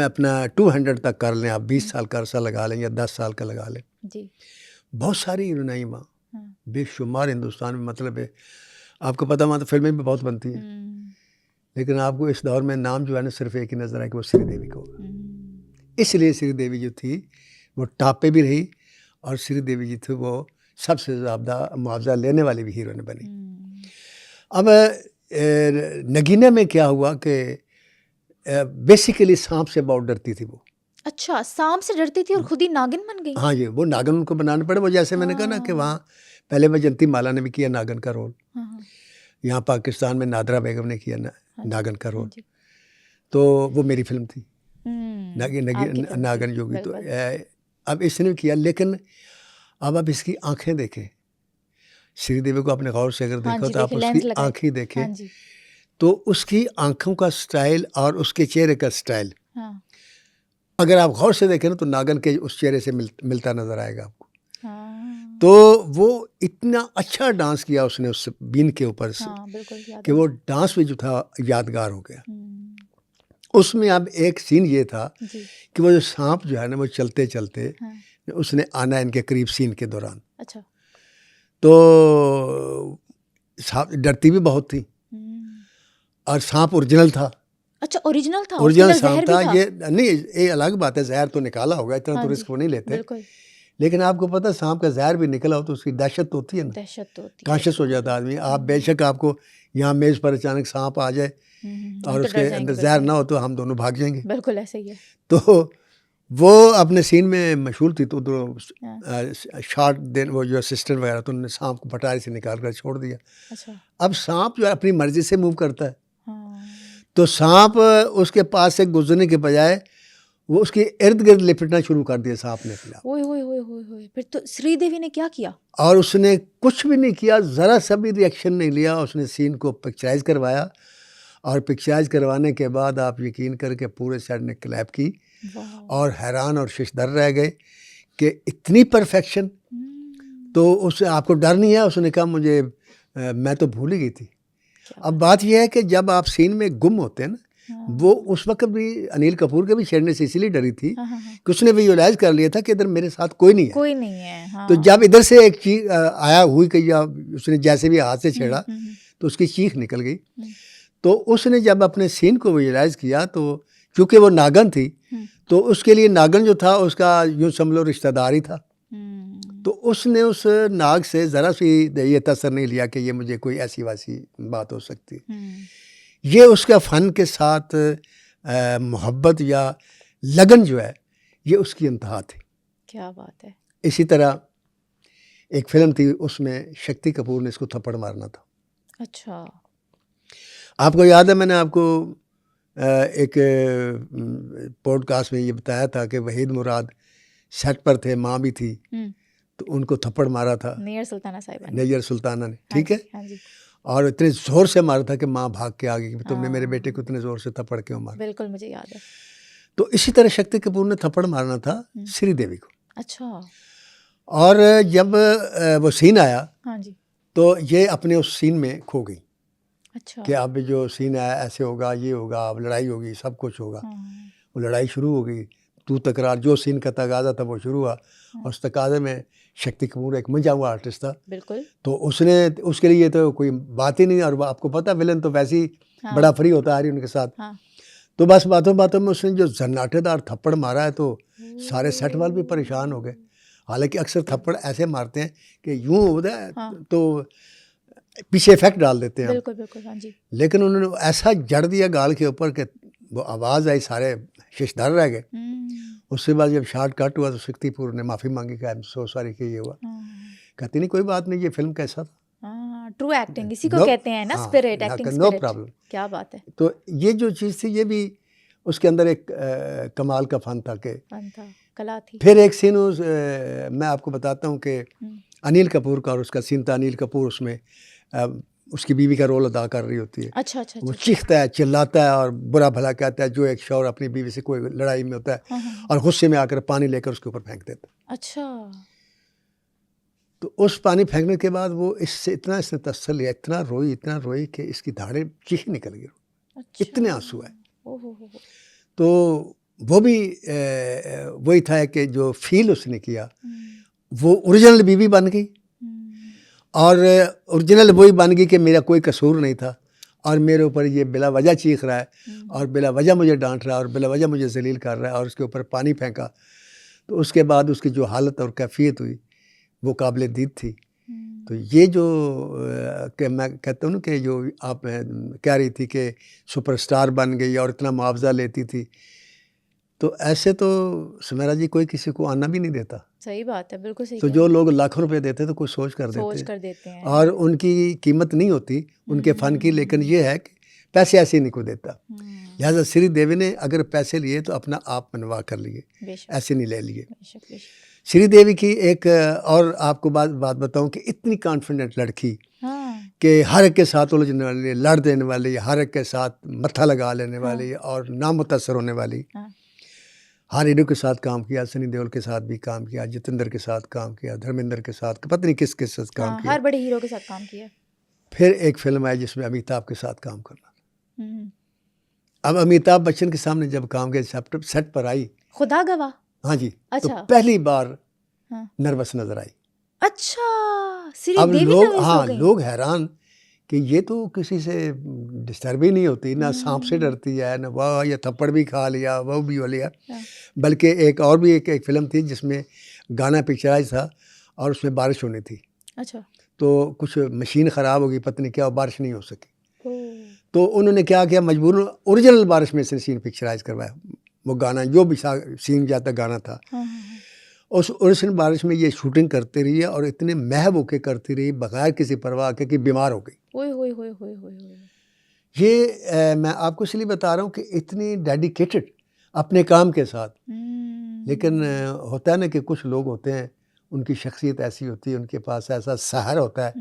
अपना 200 तक कर लें आप, 20 साल का अरसा लगा लें या 10 साल का लगा लें, जी बहुत सारी हीरोइनें वहाँ हाँ बेशुमार हिंदुस्तान में। मतलब है, आपको पता, वहाँ तो फिल्में भी बहुत बनती हैं, लेकिन आपको इस दौर में नाम जो है ना सिर्फ एक ही नज़र आए कि वो श्रीदेवी का होगा। इसलिए श्रीदेवी जो थी वो टॉप पे भी रही, और श्रीदेवी जी थी वो सबसे ज़्यादा मुआवजा लेने वाली भी हीरोइन बनी। अब नगीना में क्या हुआ कि बेसिकली सांप से बहुत डरती थी वो। अच्छा, सांप से डरती थी और खुद ही नागिन बन गई। हाँ जी, वो नागन उनको बनाना पड़े। वो जैसे मैंने कहा ना कि वहाँ पहले वैजयंती माला ने भी किया नागन का रोल, हाँ, हाँ, यहाँ पाकिस्तान में नादरा बेगम ने किया नागन का रोल। जी। तो वो मेरी फिल्म थी आपकी फिल्म थी, नागन जोगी। तो बिल्कुल। अब इसने किया, लेकिन अब आप इसकी आंखें देखें, श्रीदेवी को अपने गौर से अगर हाँ देखो जी, तो आप देखिए, लेंस उसकी लगाए। आंखें देखें, हाँ जी तो उसकी आंखों का स्टाइल और उसके चेहरे का स्टाइल हाँ अगर आप गौर से देखें ना तो नागन के उस चेहरे से मिलता नजर आएगा आपको। हाँ तो वो इतना अच्छा डांस किया उसने उस बीन के ऊपर से हाँ बिल्कुल याद कि है। वो डांस भी जो था यादगार हो गया। हम्म, उसमें अब एक सीन ये था जी कि वो जो सांप जो है ना वो चलते चलते हाँ उसने आना इनके करीब सीन के दौरान, अच्छा तो सांप डरती भी बहुत थी, और सांप ओरिजिनल था। अच्छा, ओरिजिनल था, उसके ओरिजिनल अंदर जहर सांप भी था था। ये नहीं, ये अलग बात है, जहर तो निकाला होगा, इतना हाँ तो जी, रिस्क वो नहीं लेते। बिल्कुल लेकिन आपको पता है सांप का जहर भी निकला हो तो उसकी दहशत तो होती है ना, दहशत तो होती है। कॉन्शियस हो जाता आदमी। आप बेशक आपको यहाँ मेज़ पर अचानक सांप आ जाए हम और तो उसके डर अंदर जाएंगे जहर बिल्कुल। ना हो तो हम दोनों भाग जाएंगे। बिल्कुल ऐसा ही है। तो वो अपने सीन में मशहूर थी, तो हाँ, शॉट देन वो जो असिस्टेंट वगैरह तो उन्होंने सांप को पटारी से निकाल कर छोड़ दिया। अच्छा अब सांप जो है अपनी मर्जी से मूव करता है, हाँ तो सांप उसके पास से गुजरने के बजाय वो उसके इर्द गिर्द लिपटना शुरू कर दिया सांप ने अपने आप। ओए होए होए होए होए, फिर तो श्रीदेवी ने क्या किया? और उसने कुछ भी नहीं किया, ज़रा सा भी रिएक्शन नहीं लिया। उसने सीन को पिक्चराइज करवाया, और पिक्चराइज करवाने के बाद आप यकीन करके पूरे सेट ने क्लैप की वाह। और हैरान और शिशदर रह गए कि इतनी परफेक्शन। तो उससे आपको डर नहीं है? उसने कहा मुझे मैं तो भूल ही गई थी। अब बात यह है कि जब आप सीन में गुम होते हैं ना, वो उस वक्त भी अनिल कपूर के भी छेड़ने से इसलिए डरी थी कि उसने विजुअलाइज कर लिया था कि इधर मेरे साथ कोई नहीं है। कोई नहीं है। हाँ। तो जब इधर से एक चीज आया हुई कि या उसने जैसे भी हाथ से छेड़ा तो उसकी चीख निकल गई। तो उसने जब अपने सीन को विजुअलाइज किया, तो चूंकि वो नागन थी तो उसके लिए नागन जो था उसका यूँ समझ लो रिश्तेदार ही था। तो उसने उस नाग से ज़रा सी ये तसर नहीं लिया कि ये मुझे कोई ऐसी वैसी बात हो सकती। ये उसका फ़न के साथ मोहब्बत या लगन जो है ये उसकी इंतहा थी। क्या बात है। इसी तरह एक फिल्म थी, उसमें शक्ति कपूर ने इसको थप्पड़ मारना था। अच्छा। आपको याद है मैंने आपको एक पॉडकास्ट में ये बताया था कि वहीद मुराद सेट पर थे, माँ भी थी, तो उनको थप्पड़ मारा था नैयर सुल्ताना साहिबा ने। नैयर सुल्ताना ने, ठीक है। हाँ जी। और इतने ज़ोर से मारा था कि माँ भाग के आ गई कि तुमने मेरे बेटे को इतने ज़ोर से थप्पड़ क्यों मारा। बिल्कुल मुझे याद है। तो इसी तरह शक्ति कपूर ने थप्पड़ मारना था श्रीदेवी को। अच्छा। और जब वो सीन आया, हाँ जी, तो ये अपने उस सीन में खो गई। अच्छा। कि अब जो सीन आया ऐसे होगा, ये होगा, अब लड़ाई होगी, सब कुछ होगा। वो लड़ाई शुरू हो गई, तू तकरार, जो सीन का तकाजा था वो शुरू हुआ। और उस तकाजे में शक्ति कपूर एक मंजा हुआ आर्टिस्ट था। बिल्कुल। तो उसने उसके लिए तो कोई बात ही नहीं। और आपको पता विलन तो वैसे ही बड़ा फ्री होता है उनके साथ। तो बस बातों बातों में उसने जो जन्नाटेदार थप्पड़ मारा है तो सारे सेट वाले भी परेशान हो गए। हालांकि अक्सर थप्पड़ ऐसे मारते हैं कि यूँ होता है तो पीछे इफेक्ट डाल देते हैं। बिल्कुल बिल्कुल। हाँ जी। लेकिन उन्होंने ऐसा जड़ दिया गाल के ऊपर कि वो आवाज़ आई, सारे शिशदार रह गए। उसके बाद जब शॉट कट हुआ तो शक्ति कपूर ने माफ़ी मांगी कि आई एम सो सॉरी कि ये हुआ। कहती नहीं कोई बात नहीं, ये फिल्म कैसा था। ट्रू एक्टिंग इसी को कहते हैं ना, spirit, acting no spirit. Problem. क्या बात है। तो ये जो चीज़ थी ये भी उसके अंदर एक कमाल का फन था कि कला थी। फिर एक सीन मैं आपको बताता हूँ कि अनिल कपूर का और उसका सीन था। अनिल कपूर उसमें उसकी बीवी का रोल अदा कर रही होती है। अच्छा। वो चीखता है, चिल्लाता है और बुरा भला कहता है, जो एक शौहर अपनी बीवी से कोई लड़ाई में होता है और गुस्से में आकर पानी लेकर उसके ऊपर फेंक देता है। अच्छा। तो उस पानी फेंकने के बाद वो इससे इसने तसल्ली लिया, इतना रोई कि इसकी धाड़ें चीख निकल गई। अच्छा। इतने आंसू है। तो वो भी वही था कि जो फील उसने किया वो ओरिजिनल बीवी बन गई और ओरिजिनल वही बन गई कि मेरा कोई कसूर नहीं था और मेरे ऊपर ये बिला वजह चीख रहा है और बिला वजह मुझे डांट रहा है और बिला वजह मुझे जलील कर रहा है और उसके ऊपर पानी फेंका। तो उसके बाद उसकी जो हालत और कैफियत हुई वो काबिल दीद थी। तो ये जो कि मैं कहता हूँ ना कि जो आप कह रही थी कि सुपरस्टार बन गई और इतना मुआवजा लेती थी, तो ऐसे तो सुमेरा जी कोई किसी को आना भी नहीं देता। सही बात है, बिल्कुल सही। तो जो लोग लाखों रुपए देते तो कुछ सोच कर देते हैं और उनकी कीमत नहीं होती उनके फ़न की। लेकिन ये है कि पैसे ऐसे नहीं को देता। लिहाजा श्रीदेवी ने अगर पैसे लिए तो अपना आप मनवा कर लिए, ऐसे नहीं ले लिए। श्रीदेवी की एक और आपको बात बताऊं कि इतनी कॉन्फिडेंट लड़की कि हर एक के साथ उलझने वाली, लड़ देने वाली, हर एक के साथ मत्था लगा लेने वाली और नामुतासर होने वाली। हर हीरो के साथ काम किया, सनी देओल के साथ भी काम किया, जितेंद्र के साथ काम किया, धर्मेंद्र के साथ, पता नहीं किस साथ काम किया। हर बड़े हीरो के साथ काम किया। फिर एक फिल्म आई जिसमें अमिताभ के साथ काम करना। अब अमिताभ बच्चन के सामने जब काम किया, सेट पर आई खुदा गवाह। हाँ जी। अच्छा। तो पहली बार नर्वस नजर आई। अच्छा। अब लोग हैरान कि ये तो किसी से डिस्टर्ब ही नहीं होती, ना सांप से डरती है, ना वाह या थप्पड़ भी खा लिया, वो भी हो लिया। बल्कि एक और भी एक फिल्म थी जिसमें गाना पिक्चराइज था और उसमें बारिश होनी थी। अच्छा। तो कुछ मशीन ख़राब हो गई, पता नहीं क्या, बारिश नहीं हो सकी। तो उन्होंने क्या किया, मजबूरन ओरिजिनल बारिश में से सीन पिक्चराइज करवाया। वो गाना जो भी सीन जाता गाना था, उस ओरिजिनल बारिश में ये शूटिंग करती रही है और इतने महब होके करती रही बगैर किसी परवाह के कि बीमार हो गई। ये मैं आपको इसलिए बता रहा हूँ कि इतनी डेडिकेटेड अपने काम के साथ। लेकिन होता है ना कि कुछ लोग होते हैं, उनकी शख्सियत ऐसी होती है, उनके पास ऐसा सहर होता है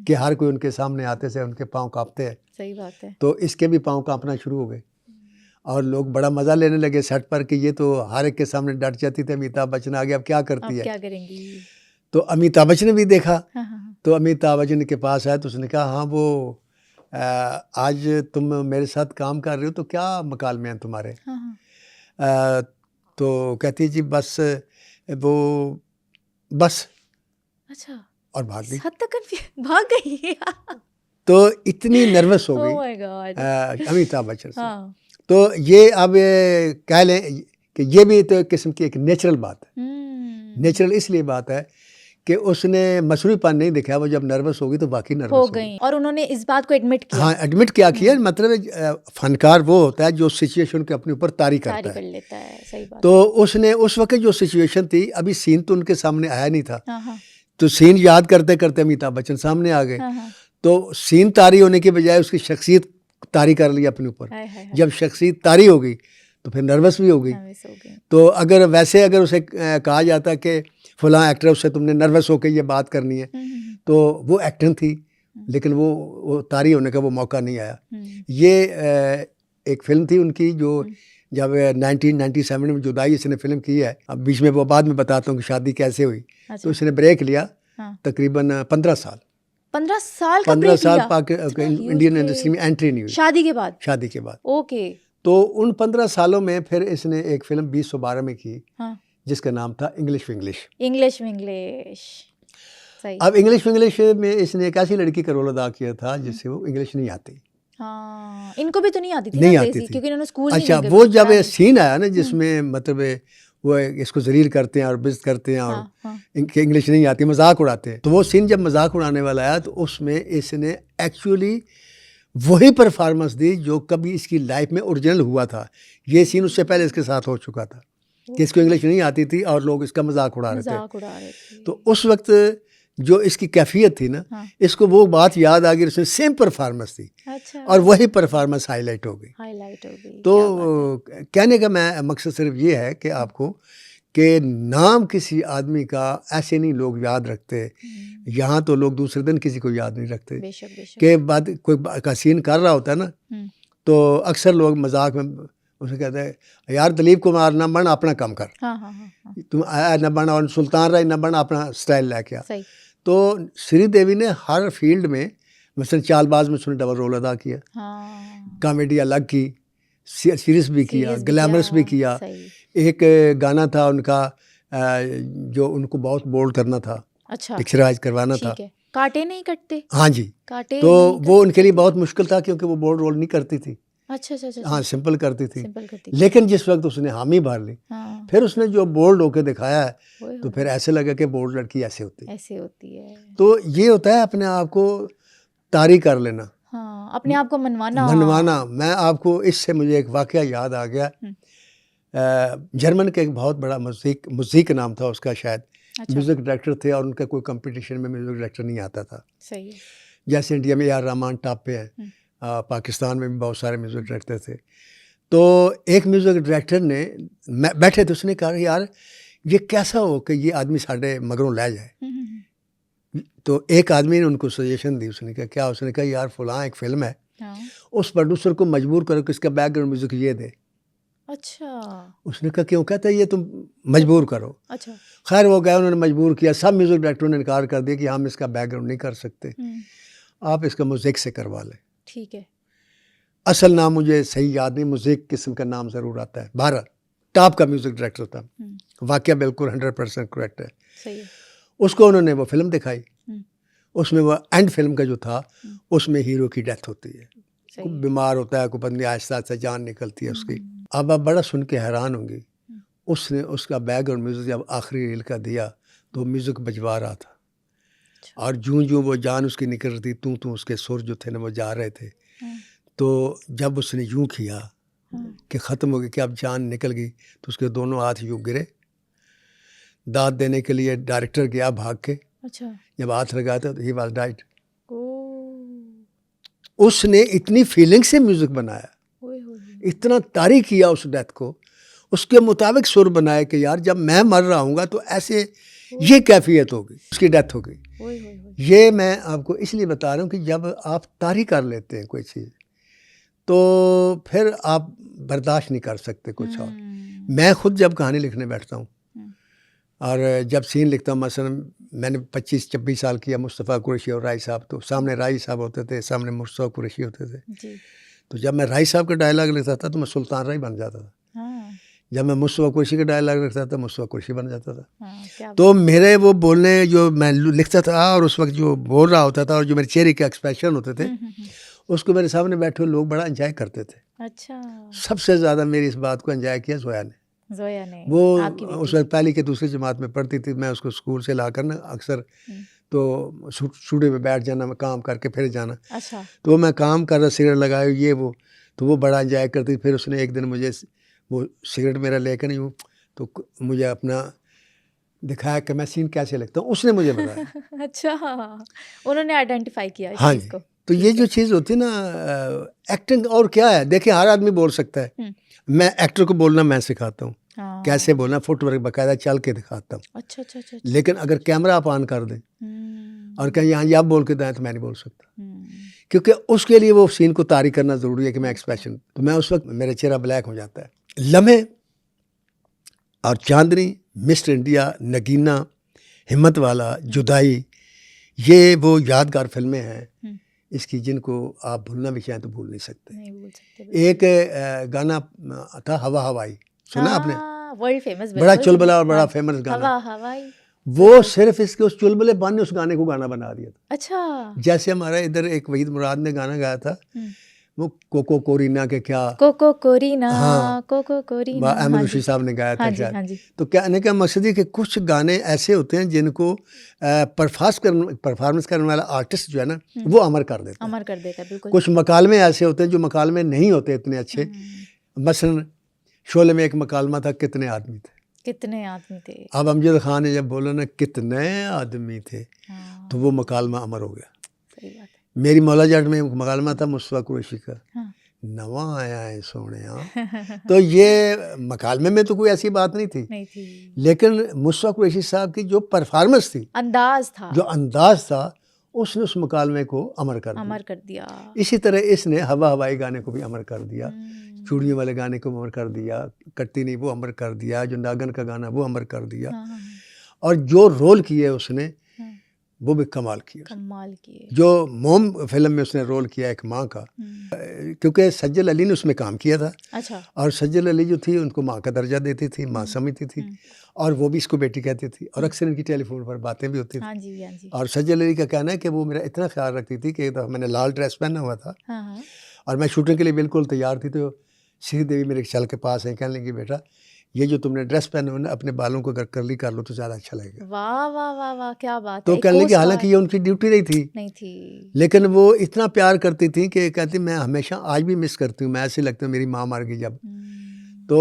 कि हर कोई उनके सामने आते से उनके पाँव कांपते हैं। सही बात है। तो इसके भी पाँव कांपना शुरू हो गए और लोग बड़ा मज़ा लेने लगे सेट पर कि ये तो हर एक के सामने डट जाती थी, अमिताभ बच्चन आ गया, अब क्या करती है, क्या करेंगी। तो अमिताभ बच्चन ने भी देखा। तो अमिताभ बच्चन के पास आया तो उसने कहा, हाँ वो आज तुम मेरे साथ काम कर रहे हो तो क्या मकालमे हैं तुम्हारे। तो कहती है जी बस वो बस। अच्छा। और भाग गई। भाग गई। तो इतनी नर्वस हो गई अमिताभ बच्चन से। तो ये अब कह लें कि ये भी तो किस्म की एक नेचुरल बात है। नेचुरल इसलिए बात है कि उसने मसरूफपन नहीं दिखाया, वो जब नर्वस होगी तो बाकी नर्वस हो गई और उन्होंने इस बात को एडमिट किया। हाँ, एडमिट क्या किया। मतलब फनकार वो होता है जो सिचुएशन के अपने ऊपर तारी करता कर लेता है। सही बात। तो उसने उस वक्त जो सिचुएशन थी, अभी सीन तो उनके सामने आया नहीं था, तो सीन याद करते करते अमिताभ बच्चन सामने आ गए। तो सीन तारी होने के बजाय उसकी शख्सियत तारी कर ली अपने ऊपर। जब शख्सियत तारी हो गई तो फिर नर्वस भी हो गई। तो अगर वैसे अगर उसे कहा जाता कि फलां एक्टर उससे तुमने नर्वस होकर ये बात करनी है, तो वो एक्टिंग थी, लेकिन वो तारी होने का वो मौका नहीं आया। ये एक फिल्म थी उनकी जो जब 1997 में जुदाई इसने फिल्म की है। अब बीच में वो बाद में बताता हूँ कि शादी कैसे हुई। तो इसने ब्रेक लिया तकरीबन 15 साल। 15 साल इंडियन इंडस्ट्री में एंट्री नहीं हुई शादी के बाद। ओके। तो उन 15 सालों में फिर इसने एक फिल्म 2012 में की जिसका नाम था इंग्लिश विंग्लिश। सही। अब इंग्लिश विंग्लिश में इसने एक ऐसी लड़की का रोल अदा किया था जिससे वो इंग्लिश नहीं आती। हाँ, इनको भी तो नहीं आती थी। क्योंकि इन्होंने स्कूल अच्छा, वो जब ये सीन आया ना जिसमें मतलब वो इसको जलील करते हैं और बेइज्जत करते हैं और इनके इंग्लिश नहीं आती, मजाक उड़ाते हैं, तो वो सीन जब मजाक उड़ाने वाला आया तो उसमें इसने एक्चुअली वही परफॉर्मेंस दी जो कभी इसकी लाइफ में ओरिजिनल हुआ था। ये सीन उससे पहले इसके साथ हो चुका था कि इसको इंग्लिश नहीं आती थी और लोग इसका मजाक उड़ा रहे थे। तो उस वक्त जो इसकी कैफियत थी ना, हाँ। इसको वो बात याद आ गई, उसने सेम परफॉर्मेंस थी। अच्छा। और वही परफॉर्मेंस हाईलाइट हो गई। तो कहने का मैं मकसद सिर्फ ये है कि आपको कि नाम किसी आदमी का ऐसे नहीं लोग याद रखते। यहाँ तो लोग दूसरे दिन किसी को याद नहीं रखते। कि बात कोई का सीन कर रहा होता है ना, तो अक्सर लोग मजाक में उसे कहते हैं यार दिलीप कुमार न बन, अपना काम कर। तुम आया न बन और सुल्तान राय न बन, अपना स्टाइल लेके आ। तो श्रीदेवी ने हर फील्ड में, मसलन चालबाज में उसने डबल रोल अदा किया, कॉमेडी अलग की, सीरियस भी किया, ग्लैमरस भी किया। एक गाना था उनका जो उनको बहुत बोल्ड करना था, अच्छा, पिक्चराइज करवाना था, कांटे नहीं कटते। हाँ जी, कांटे तो वो उनके लिए बहुत मुश्किल था क्योंकि वो बोल्ड रोल नहीं करती थी। अच्छा। हाँ, सिंपल करती थी। लेकिन जिस वक्त उसने हामी भर ली, फिर उसने जो बोल्ड होके दिखाया है, तो फिर ऐसे लगा कि बोल्ड लड़की ऐसे होती है। तो ये होता है अपने आप को तारीफ कर लेना, हाँ, अपने आप को मनवाना। मैं आपको इससे मुझे एक वाकया याद आ गया। जर्मन के एक बहुत बड़ा मुज़ीक नाम था उसका, शायद म्यूज़िक डायरेक्टर थे और उनका कोई कंपटीशन में म्यूज़िक डायरेक्टर नहीं आता था। सही है। जैसे इंडिया में यार रहमान टॉप पे है, पाकिस्तान में भी बहुत सारे म्यूज़िक डायरेक्टर थे। तो एक म्यूज़िक डायरेक्टर ने बैठे थे, उसने कहा यार ये कैसा हो कि ये आदमी साढ़े मगरों ले जाए। तो एक आदमी ने उनको सजेशन दी, उसने कहा क्या? उसने कहा यार फलां एक फ़िल्म है, उस प्रोड्यूसर को मजबूर करो कि इसका बैकग्राउंड म्यूज़िक ये दे। अच्छा। उसने कहा क्यों? कहता है ये तुम मजबूर करो। अच्छा। खैर वो गए, उन्होंने मजबूर किया। सब म्यूज़िक डायरेक्टरों ने इनकार कर दिया कि हम इसका बैकग्राउंड नहीं कर सकते, आप इसका म्यूज़िक से करवा लें। ठीक है। असल नाम मुझे सही याद नहीं, म्यूज़िक किस्म का नाम ज़रूर आता है। भारत टॉप का म्यूज़िक डायरेक्टर था। वाकया बिल्कुल 100% करेक्ट है। सही है। उसको उन्होंने वो फिल्म दिखाई, उसमें वो एंड फिल्म का जो था, उसमें हीरो की डेथ होती है, कोई बीमार होता है, कोई बंदी आहिस्ता आहिस्ता जान निकलती है उसकी। अब आप बड़ा सुन के हैरान होंगी, उसने उसका बैकग्राउंड म्यूज़िक जब आखिरी रील का दिया तो म्यूज़िक बजवा रहा था। और जूं जूं वो जान उसकी निकल रही थी, तू उसके सुर जो थे ना वो जा रहे थे। तो जब उसने यूं किया कि ख़त्म हो गई, कि अब जान निकल गई, तो उसके दोनों हाथ यूं गिरे। दाद देने के लिए डायरेक्टर गया भाग के। अच्छा। जब हाथ लगाया था तो ही वाज डाइड। उसने इतनी फीलिंग से म्यूज़िक बनाया, इतना तारीफ किया उस डेथ को, उसके मुताबिक सुर बनाए कि यार जब मैं मर रहा हूँगा तो ऐसे ये कैफियत होगी, उसकी डेथ हो गई। ये मैं आपको इसलिए बता रहा हूँ कि जब आप तारीफ कर लेते हैं कोई चीज़, तो फिर आप बर्दाश्त नहीं कर सकते कुछ और। मैं खुद जब कहानी लिखने बैठता हूँ और जब सीन लिखता हूँ, मसलन मैंने 25-26 साल किया मुस्तफ़ा कुरैशी और राय साहब, तो सामने राय साहब होते थे, सामने मुस्तफ़ा कुरैशी होते थे जी। तो जब मैं राय साहब का डायलॉग लिखता था तो मैं सुल्तान राय बन जाता था। हाँ। जब मैं मुस्तफ़ा कुरैशी का डायलॉग लिखता था मुस्तफ़ा कुरैशी बन जाता था। हाँ, तो मेरे वो बोलने जो मैं लिखता था और उस वक्त जो बोल रहा होता था और जो मेरे चेहरे के एक्सप्रेशन होते थे, उसको मेरे सामने बैठे हुए लोग बड़ा एंजॉय करते थे। अच्छा। सबसे ज़्यादा मेरी इस बात को एंजॉय किया जोया ने। वो उस वक्त पहली के दूसरी जमात में पढ़ती थी, मैं उसको स्कूल से लाकर ना अक्सर तो स्टूडियो में बैठ जाना, मैं काम करके फिर जाना। अच्छा। तो मैं काम कर रहा, सिगरेट लगाए ये वो, तो वो बड़ा एंजॉय करती। फिर उसने एक दिन मुझे वो सिगरेट मेरा लेकर यूँ तो मुझे अपना दिखाया कि मैं सीन कैसे लिखता हूँ, उसने मुझे बताया। अच्छा, उन्होंने आइडेंटिफाई किया इस चीज़ को। तो ये जो चीज़ होती है ना एक्टिंग, और क्या है, देखिए हर आदमी बोल सकता है। मैं एक्टर को बोलना मैं सिखाता हूँ, कैसे बोलना, फुटवर्क बाकायदा चल के दिखाता हूँ। अच्छा। लेकिन अगर कैमरा आप ऑन कर दें और कहीं यहाँ आप बोल के दें तो मैं नहीं बोल सकता, क्योंकि उसके लिए वो सीन को तारीख करना ज़रूरी है कि मैं एक्सप्रेशन, तो मैं उस वक्त मेरा चेहरा ब्लैक हो जाता है। लम्हे और चांदनी, मिस्टर इंडिया, नगीना, हिम्मत वाला, जुदाई, ये वो यादगार फिल्में हैं इसकी जिनको आप भूलना भी चाहें तो भूल नहीं सकते। एक गाना था हवा हवाई, सुना आपने? वर्ल्ड फेमस, बड़ा चुलबुला और बड़ा फेमस गाना। हवा हवाई, वो सिर्फ इसके उस चुलबुलेपन ने उस गाने को गाना बना दिया था। अच्छा। जैसे हमारा इधर एक वहीद मुराद ने गाना गाया था, वो कोको कोरीना के क्या, कोको कोरीना, हाँ, कोको कोरीना, अहमद हाँ रशीद जी, साहब ने गाया था हाँ जी, शायद। हाँ जी। तो कहने का मकसद है कि कुछ गाने ऐसे होते हैं जिनको परफॉर्मेंस करने वाला आर्टिस्ट जो है ना वो अमर कर देता है। अमर कर देता है, बिल्कुल। कुछ मकालमे ऐसे होते हैं जो मकालमे नहीं होते इतने अच्छे। मसलन शोले में एक मकालमा था, कितने आदमी थे। कितने आदमी थे। अब अमजद खान ने जब बोला ना कितने आदमी थे, हाँ, तो वो मकालमा अमर हो गया। सही बात है। मेरी मौला जाट में एक मकालमा था मुस्तफा कुरैशी का, हाँ। नवा आया है सोने। तो ये मकालमे में तो कोई ऐसी बात नहीं थी, नहीं थी, लेकिन मुस्तफा कुरैशी साहब की जो परफॉर्मेंस थी, अंदाज था, जो अंदाज था, उसने उस मकालमे को अमर कर दिया। अमर कर दिया। इसी तरह इसने हवा हवाई गाने को भी अमर कर दिया, चूड़ियों वाले गाने को अमर कर दिया, कट्टी नहीं वो अमर कर दिया, जो नागन का गाना वो अमर कर दिया। हाँ, हाँ, और जो रोल किए उसने हाँ, वो भी कमाल किया। कमाल किए। जो मोम फिल्म में उसने रोल किया एक माँ का, क्योंकि सज्जल अली ने उसमें काम किया था। अच्छा। और सज्जल अली जो थी उनको माँ का दर्जा देती थी, माँ समझती थी, और वो भी इसको बेटी कहती थी, और अक्सर इनकी टेलीफोन पर बातें भी होती थी। हाँ जी, हाँ जी। और सज्जल अली का कहना है कि वो मेरा इतना ख्याल रखती थी कि तो मैंने लाल ड्रेस पहना हुआ था हाँ, हाँ। और मैं शूटिंग के लिए बिल्कुल तैयार थी, तो श्रीदेवी मेरे चल के पास है, कहने लगी बेटा ये जो तुमने ड्रेस पहने हुए ना, अपने बालों को अगर कर्ली कर लो तो ज़्यादा अच्छा लगेगा। वाह वाह वाह वाह, क्या बात तो है। कहने लगी हालांकि ये उनकी ड्यूटी नहीं थी, नहीं थी, लेकिन वो इतना प्यार करती थी कि कहती मैं हमेशा आज भी मिस करती हूँ, मैं ऐसे लगता है मेरी माँ मर गई जब। तो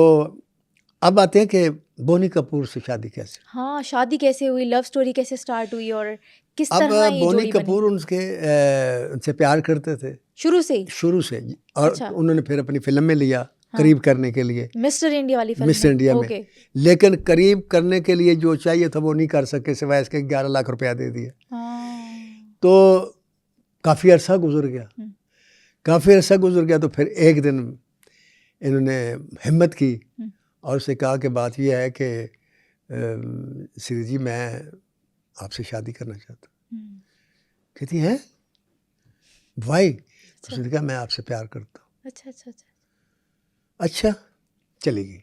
अब आते हैं कि बोनी कपूर से शादी कैसे। हाँ, शादी कैसे हुई, लव स्टोरी कैसे स्टार्ट हुई और किस अब तरह ये बोनी जोड़ी बनी? कपूर उनसे प्यार करते थे शुरू से ही? शुरू से, और अच्छा। उन्होंने फिर अपनी फिल्म में लिया करीब करने के लिए, मिस्टर इंडिया वाली फिल्म मिस्टर इंडिया में। ओके। लेकिन करीब करने के लिए जो चाहिए था वो नहीं कर सके, सिवाय इसके 11 लाख रुपया दे दिया। हाँ। तो काफ़ी अरसा गुजर गया, काफ़ी अरसा गुजर गया। तो फिर एक दिन इन्होंने हिम्मत की और उससे कहा कि बात यह है कि श्री जी मैं आपसे शादी करना चाहता हूँ। कहती हैं वाई? उसने कहा मैं आपसे प्यार करता हूँ। अच्छा अच्छा अच्छा। अच्छा, चली गई।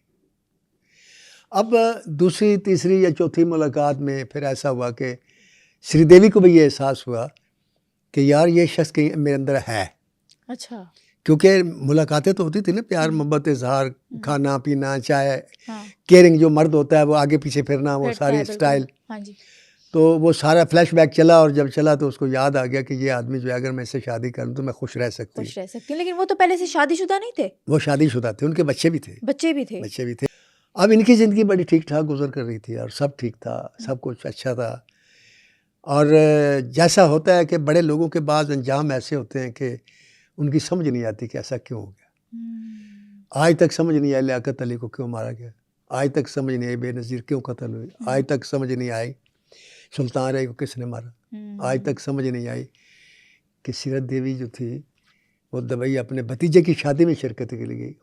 अब दूसरी तीसरी या चौथी मुलाकात में फिर ऐसा हुआ कि श्रीदेवी को भी ये एहसास हुआ कि यार ये शख्स कहीं मेरे अंदर है। अच्छा। क्योंकि मुलाकातें तो होती थी ना, प्यार मोहब्बत इजहार, खाना पीना, चाय, हाँ। केयरिंग जो मर्द होता है वो आगे पीछे फिरना, वो फिरता सारी है, बिल्कुल। स्टाइल। हाँ जी। तो वो सारा फ्लैशबैक चला, और जब चला तो उसको याद आ गया कि ये आदमी जो है अगर मैं इससे शादी करूं तो मैं खुश रह सकती हूँ। खुश रह सकती हूँ, लेकिन वो तो पहले से शादीशुदा नहीं थे? वो शादीशुदा थे, उनके बच्चे भी थे। बच्चे भी थे? बच्चे भी थे। अब इनकी ज़िंदगी बड़ी ठीक ठाक गुजर कर रही थी और सब ठीक था, सब कुछ अच्छा था। और जैसा होता है कि बड़े लोगों के बाद अंजाम ऐसे होते हैं कि उनकी समझ नहीं आती कि ऐसा क्यों हो गया। आज तक समझ नहीं आई लियाकत अली को क्यों मारा गया, आज तक समझ नहीं आई बेनज़ीर क्यों कत्ल हुई, आज तक समझ नहीं आई सुल्तान राय को किसने मारा, आज तक समझ नहीं आई कि सीरत देवी जो थी वो दुबई अपने भतीजे की शादी में शिरकत के लिए गई,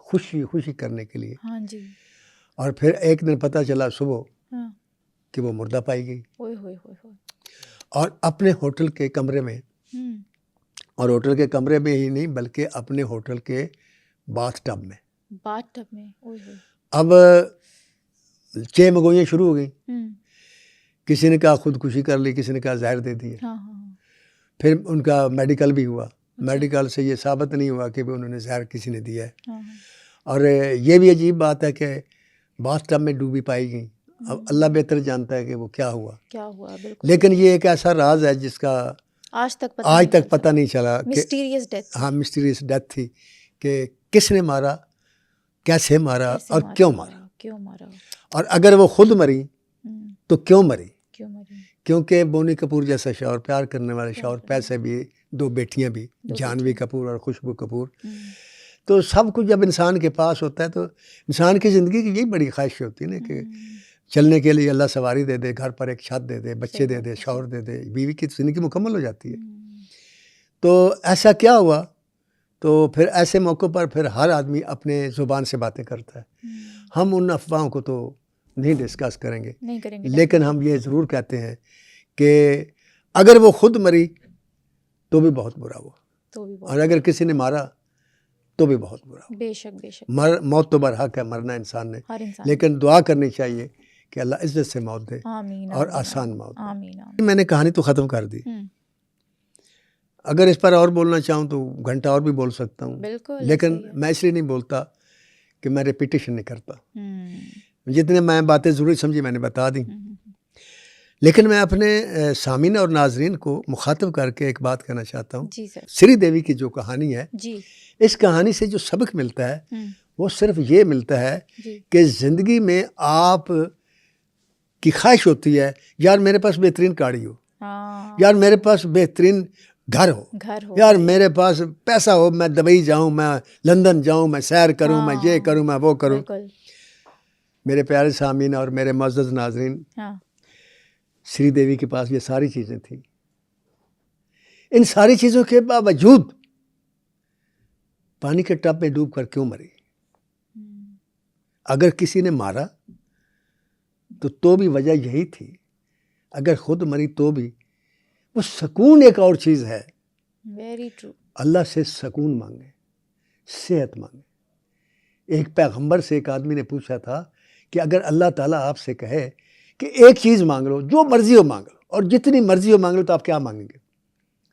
खुशी करने के लिए। हाँ जी। और फिर एक दिन पता चला सुबह हाँ। कि वो मुर्दा पाई गई। ओए होए होए होए। और अपने होटल के कमरे में, और होटल के कमरे में ही नहीं बल्कि अपने होटल के बाथ टब में। बाथ टब में? ओए होए। अब चे मगोइयाँ शुरू हो गई, किसी ने कहा खुदकुशी कर ली, किसी ने कहा जहर दे दिए। हाँ हाँ। फिर उनका मेडिकल भी हुआ, मेडिकल से ये साबित नहीं हुआ कि उन्होंने जहर किसी ने दिया है। हाँ। और ये भी अजीब बात है कि बाथ टब में डूबी पाई गई। अब अल्लाह बेहतर जानता है कि वो क्या हुआ, बिल्कुल। लेकिन ये एक ऐसा राज है जिसका आज तक पता नहीं चला। Mysterious death. हाँ, मिस्टीरियस डेथ थी कि किसने मारा, कैसे मारा और क्यों मारा। और अगर वो खुद मरी तो क्यों मरी? क्योंकि बोनी कपूर जैसा शौहर, प्यार करने वाले शौहर, पैसे भी, 2 बेटियां भी, जानवी कपूर और खुशबू कपूर। तो सब कुछ जब इंसान के पास होता है तो इंसान की ज़िंदगी की यही बड़ी ख्वाहिश होती है ना कि चलने के लिए अल्लाह सवारी दे दे, घर पर एक छत दे दे, बच्चे दे दे, शौहर दे दे, बीवी की ज़िंदगी मुकम्मल हो जाती है। तो ऐसा क्या हुआ? तो फिर ऐसे मौक़ों पर फिर हर आदमी अपने ज़ुबान से बातें करता है। हम उन अफवाहों को तो नहीं डिस्कस करेंगे, लेकिन हम ये ज़रूर कहते हैं कि अगर वो खुद मरी तो भी बहुत बुरा हुआ, और अगर किसी ने मारा तो भी बहुत बुरा हुआ। बेशक। मौत तो बरहक है, मरना इंसान ने, लेकिन दुआ करनी चाहिए कि अल्लाह इज्जत से मौत दे और आसान मौत। मैंने कहानी तो ख़त्म कर दी। अगर इस पर और बोलना चाहूँ तो घंटा और भी बोल सकता हूँ, बिल्कुल लेकिन सही है। मैं इसलिए नहीं बोलता कि मैं रिपीटेशन नहीं करता। हम्म, जितने मैं बातें ज़रूरी समझी मैंने बता दी, हम्म, लेकिन मैं अपने सामीन और नाजरीन को मुखातब करके एक बात कहना चाहता हूँ। जी सर। श्री देवी की जो कहानी है, जी। इस कहानी से जो सबक मिलता है हम्म, वो सिर्फ ये मिलता है जी। कि ज़िंदगी में आप की ख्वाहिश होती है, यार मेरे पास बेहतरीन गाड़ी हो, हाँ, यार मेरे पास बेहतरीन घर हो, घर हो, यार मेरे पास पैसा हो, मैं दुबई जाऊं, मैं लंदन जाऊं, मैं सैर करूं, मैं ये हाँ, करूं, मैं वो करूं। बिल्कुल। मेरे प्यारे सामीन और मेरे मुअज़्ज़ज़ नाज़रीन, हाँ, श्री देवी के पास ये सारी चीज़ें थी। इन सारी चीज़ों के बावजूद पानी के टब में डूब कर क्यों मरी? अगर किसी ने मारा तो भी वजह यही थी, अगर खुद मरी तो भी। वो सुकून एक और चीज़ है। Very true. अल्लाह से सुकून मांगे, सेहत मांगे। एक पैगंबर से एक आदमी ने पूछा था कि अगर अल्लाह ताला आपसे कहे कि एक चीज़ मांग लो, जो मर्जी हो मांग लो, और जितनी मर्जी हो मांग लो, तो आप क्या मांगेंगे?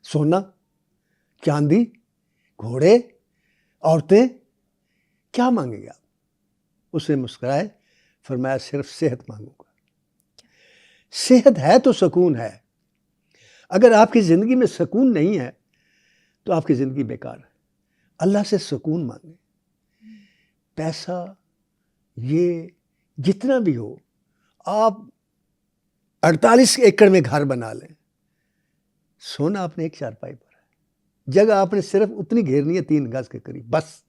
सोना, चांदी, घोड़े, औरतें, क्या मांगेंगे आप? उसने मुस्कुराए, फरमाया सिर्फ सेहत मांगूंगा। सेहत है तो सुकून है। अगर आपकी ज़िंदगी में सुकून नहीं है तो आपकी ज़िंदगी बेकार है। अल्लाह से सुकून मांगे। पैसा ये जितना भी हो, आप 48 एकड़ में घर बना लें, सोना आपने एक चारपाई पर है, जगह आपने सिर्फ उतनी घेरनी है 3 गज के करीब, बस।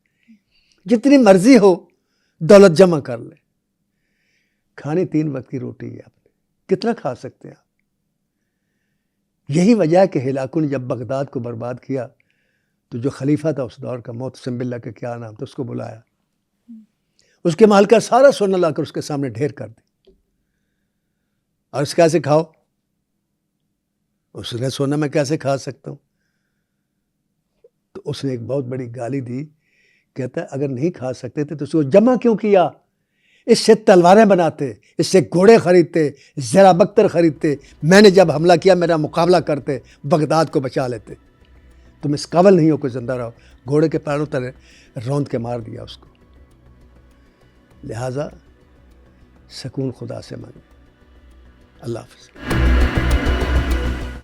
जितनी मर्जी हो दौलत जमा कर ले, खानी 3 वक्त की रोटी है, आपने कितना खा सकते हैं आप? यही वजह है कि हिलाकू ने जब बगदाद को बर्बाद किया तो जो खलीफा था उस दौर का, मोहतसिम बिल्ला का क्या नाम था, उसको बुलाया, उसके माल का सारा सोना लाकर उसके सामने ढेर कर दी, और उस कैसे खाओ? उसने सोना मैं कैसे खा सकता हूँ? तो उसने एक बहुत बड़ी गाली दी। कहता है अगर नहीं खा सकते थे तो उसको जमा क्यों किया? इससे तलवारें बनाते, इससे घोड़े खरीदते, ज़रा बख्तर खरीदते, मैंने जब हमला किया मेरा मुकाबला करते, बगदाद को बचा लेते। तुम इस काबिल नहीं हो कि जिंदा रहो। घोड़े के पैरों तले रौंद के मार दिया उसको। लिहाजा सुकून खुदा से मांगे। अल्लाह हाफ़िज़।